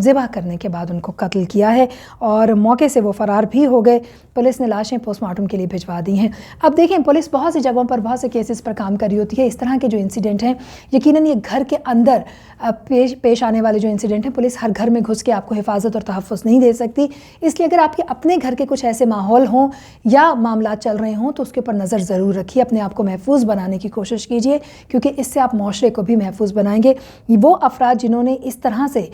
ذبح کرنے کے بعد ان کو قتل کیا ہے اور موقع سے وہ فرار بھی ہو گئے۔ پولیس نے لاشیں پوسٹ مارٹم کے لیے بھجوا دی ہیں۔ اب دیکھیں پولیس بہت سی جگہوں پر بہت سے کیسز پر کام کر رہی ہوتی ہے، اس طرح کے جو انسیڈنٹ ہیں یقیناً یہ گھر کے اندر پیش آنے والے جو انسیڈنٹ ہیں، پولیس ہر گھر میں گھس کے آپ کو حفاظت اور تحفظ نہیں دے سکتی، اس لیے اگر آپ کے اپنے گھر کے کچھ ایسے ماحول ہوں یا معاملات چل رہے ہوں تو اس کے اوپر نظر ضرور رکھیے، اپنے آپ کو محفوظ بنانے کی کوشش کیجیے، کیونکہ اس سے آپ معاشرے کو بھی محفوظ بنائیں گے۔ وہ افراد جنہوں نے اس طرح سے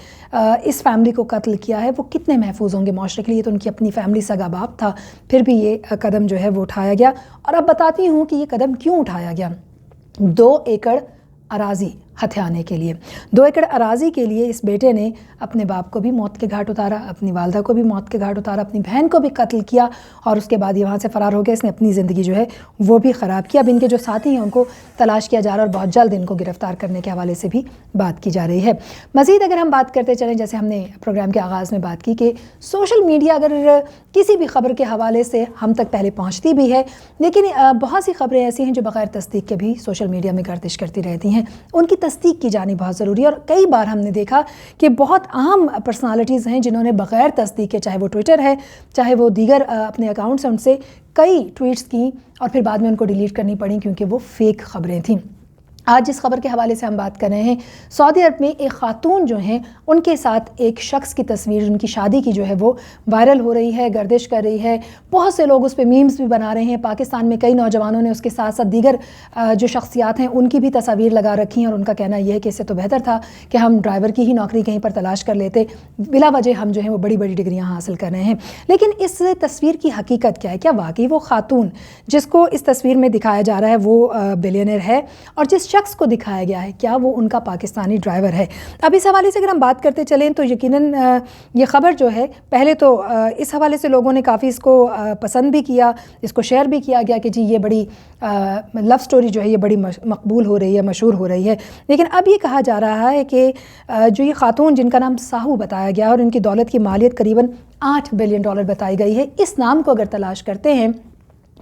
اس فیملی کو قتل کیا ہے وہ کتنے محفوظ ہوں گے معاشرے کے لیے، تو ان کی اپنی فیملی سگا باپ تھا، پھر بھی یہ قدم جو ہے وہ اٹھایا گیا۔ اور اب بتاتی ہوں کہ یہ قدم کیوں اٹھایا گیا۔ 2 ایکڑ اراضی ہتھیانے کے لیے، 2 ایکڑ اراضی کے لیے اس بیٹے نے اپنے باپ کو بھی موت کے گھاٹ اتارا، اپنی والدہ کو بھی موت کے گھاٹ اتارا، اپنی بہن کو بھی قتل کیا اور اس کے بعد یہ وہاں سے فرار ہو گیا۔ اس نے اپنی زندگی جو ہے وہ بھی خراب کیا۔ اب ان کے جو ساتھی ہیں ان کو تلاش کیا جا رہا ہے اور بہت جلد ان کو گرفتار کرنے کے حوالے سے بھی بات کی جا رہی ہے۔ مزید اگر ہم بات کرتے چلیں، جیسے ہم نے پروگرام کے آغاز میں بات کی کہ سوشل میڈیا اگر کسی بھی خبر کے حوالے سے ہم تک پہلے پہنچتی بھی ہے، لیکن بہت سی خبریں ایسی ہیں جو بغیر تصدیق کے بھی سوشل میڈیا میں گردش کرتی رہتی ہیں، ان کی تصدیق کی جانی بہت ضروری ہے۔ اور کئی بار ہم نے دیکھا کہ بہت اہم پرسنالٹیز ہیں جنہوں نے بغیر تصدیق کے، چاہے وہ ٹویٹر ہے چاہے وہ دیگر اپنے اکاؤنٹس ہیں، ان سے کئی ٹویٹس کی اور پھر بعد میں ان کو ڈیلیٹ کرنی پڑیں کیونکہ وہ فیک خبریں تھیں۔ آج جس خبر کے حوالے سے ہم بات کر رہے ہیں، سعودی عرب میں ایک خاتون جو ہیں ان کے ساتھ ایک شخص کی تصویر ان کی شادی کی جو ہے وہ وائرل ہو رہی ہے، گردش کر رہی ہے، بہت سے لوگ اس پہ میمز بھی بنا رہے ہیں۔ پاکستان میں کئی نوجوانوں نے اس کے ساتھ ساتھ دیگر جو شخصیات ہیں ان کی بھی تصاویر لگا رکھی ہیں اور ان کا کہنا یہ ہے کہ اس سے تو بہتر تھا کہ ہم ڈرائیور کی ہی نوکری کہیں پر تلاش کر لیتے، بلا وجہ ہم جو ہیں وہ بڑی بڑی ڈگریاں حاصل کر رہے ہیں۔ لیکن اس تصویر کی حقیقت کیا ہے؟ کیا واقعی وہ خاتون جس کو اس تصویر میں دکھایا جا رہا ہے وہ بلینئر ہے، اور جس شخص کو دکھایا گیا ہے کیا وہ ان کا پاکستانی ڈرائیور ہے؟ اب اس حوالے سے اگر ہم بات کرتے چلیں تو یقیناً یہ خبر جو ہے پہلے تو اس حوالے سے لوگوں نے کافی اس کو پسند بھی کیا، اس کو شیئر بھی کیا گیا کہ جی یہ بڑی لو سٹوری جو ہے یہ بڑی مقبول ہو رہی ہے، مشہور ہو رہی ہے۔ لیکن اب یہ کہا جا رہا ہے کہ جو یہ خاتون جن کا نام ساہو بتایا گیا اور ان کی دولت کی مالیت قریباً $8 بلین بتائی گئی ہے، اس نام کو اگر تلاش کرتے ہیں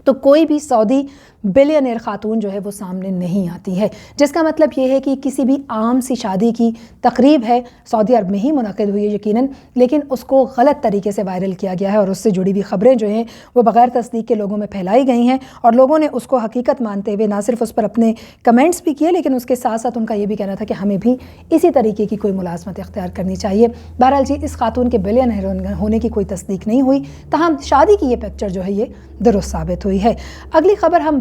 تو کوئی بھی سعودی بلینئر خاتون جو ہے وہ سامنے نہیں آتی ہے، جس کا مطلب یہ ہے کہ کسی بھی عام سی شادی کی تقریب ہے، سعودی عرب میں ہی منعقد ہوئی ہے یقیناً، لیکن اس کو غلط طریقے سے وائرل کیا گیا ہے اور اس سے جڑی ہوئی خبریں جو ہیں وہ بغیر تصدیق کے لوگوں میں پھیلائی گئی ہیں اور لوگوں نے اس کو حقیقت مانتے ہوئے نہ صرف اس پر اپنے کمنٹس بھی کیے لیکن اس کے ساتھ ساتھ ان کا یہ بھی کہنا تھا کہ ہمیں بھی اسی طریقے کی کوئی ملازمت اختیار کرنی چاہیے۔ بہرحال جی اس خاتون کے بلینئر ہونے کی کوئی تصدیق نہیں ہوئی، تاہم شادی کی یہ پکچر جو ہے یہ درست ثابت ہوئی ہے۔ اگلی خبر ہم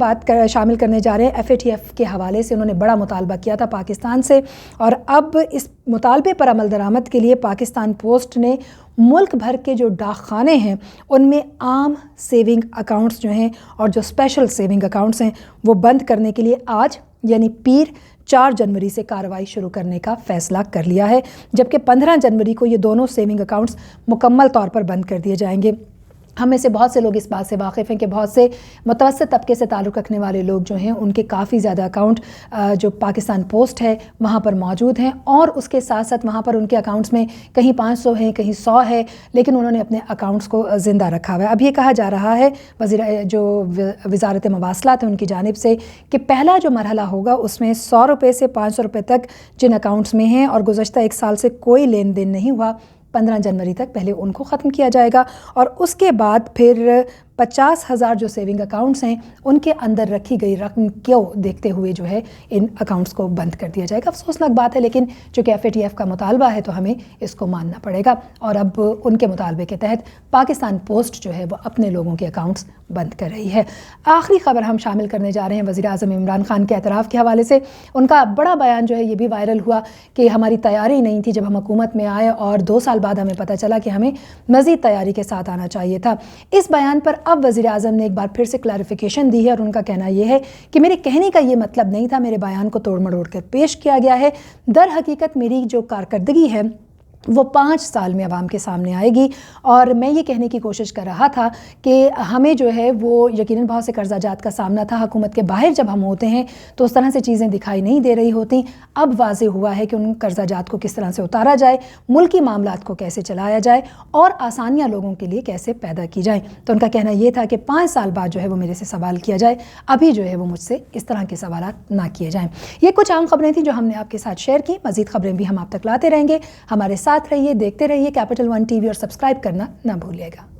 شامل کرنے جا رہے ہیں FATF کے حوالے سے۔ انہوں نے بڑا مطالبہ کیا تھا پاکستان سے اور اب اس مطالبے پر عمل درآمد کے لیے پاکستان پوسٹ نے ملک بھر کے جو ڈاک خانے ہیں ان میں عام سیونگ اکاؤنٹس جو ہیں اور جو اسپیشل سیونگ اکاؤنٹس ہیں وہ بند کرنے کے لیے آج یعنی پیر 4 جنوری سے کارروائی شروع کرنے کا فیصلہ کر لیا ہے، جبکہ 15 جنوری کو یہ دونوں سیونگ اکاؤنٹس مکمل طور پر بند کر دیے جائیں گے۔ ہم میں سے بہت سے لوگ اس بات سے واقف ہیں کہ بہت سے متوسط طبقے سے تعلق رکھنے والے لوگ جو ہیں ان کے کافی زیادہ اکاؤنٹ جو پاکستان پوسٹ ہے وہاں پر موجود ہیں اور اس کے ساتھ ساتھ وہاں پر ان کے اکاؤنٹس میں کہیں 500 ہیں کہیں 100 ہے، لیکن انہوں نے اپنے اکاؤنٹس کو زندہ رکھا ہوا ہے۔ اب یہ کہا جا رہا ہے وزارت مواصلات ہے ان کی جانب سے کہ پہلا جو مرحلہ ہوگا اس میں $100 سے $500 تک جن اکاؤنٹس میں ہیں اور گزشتہ 1 سال سے کوئی لین دین نہیں ہوا، 15 جنوری تک پہلے ان کو ختم کیا جائے گا اور اس کے بعد پھر 50,000 جو سیونگ اکاؤنٹس ہیں ان کے اندر رکھی گئی رقم کو دیکھتے ہوئے جو ہے ان اکاؤنٹس کو بند کر دیا جائے گا۔ افسوسناک بات ہے لیکن چونکہ FATF کا مطالبہ ہے تو ہمیں اس کو ماننا پڑے گا اور اب ان کے مطالبے کے تحت پاکستان پوسٹ جو ہے وہ اپنے لوگوں کے اکاؤنٹس بند کر رہی ہے۔ آخری خبر ہم شامل کرنے جا رہے ہیں وزیر اعظم عمران خان کے اعتراف کے حوالے سے۔ ان کا بڑا بیان جو ہے یہ بھی وائرل ہوا کہ ہماری تیاری نہیں تھی جب ہم حکومت میں آئے اور 2 سال بعد ہمیں پتہ چلا کہ ہمیں مزید تیاری کے ساتھ آنا چاہیے تھا۔ اس بیان پر اب وزیر اعظم نے ایک بار پھر سے کلیریفیکیشن دی ہے اور ان کا کہنا یہ ہے کہ میرے کہنے کا یہ مطلب نہیں تھا، میرے بیان کو توڑ مڑوڑ کر پیش کیا گیا ہے۔ در حقیقت میری جو کارکردگی ہے وہ 5 سال میں عوام کے سامنے آئے گی اور میں یہ کہنے کی کوشش کر رہا تھا کہ ہمیں جو ہے وہ یقیناً بہت سے قرضہ جات کا سامنا تھا، حکومت کے باہر جب ہم ہوتے ہیں تو اس طرح سے چیزیں دکھائی نہیں دے رہی ہوتی۔ اب واضح ہوا ہے کہ ان قرضہ جات کو کس طرح سے اتارا جائے، ملکی معاملات کو کیسے چلایا جائے اور آسانیاں لوگوں کے لیے کیسے پیدا کی جائیں۔ تو ان کا کہنا یہ تھا کہ 5 سال بعد جو ہے وہ میرے سے سوال کیا جائے، ابھی جو ہے وہ مجھ سے اس طرح کے سوالات نہ کیے جائیں۔ یہ کچھ عام خبریں تھیں جو ہم نے آپ کے ساتھ شیئر کی، مزید خبریں بھی ہم آپ تک لاتے رہیں گے، ہمارے ساتھ ساتھ رہیے، دیکھتے رہیے Capital One TV اور سبسکرائب کرنا نہ بھولیے گا۔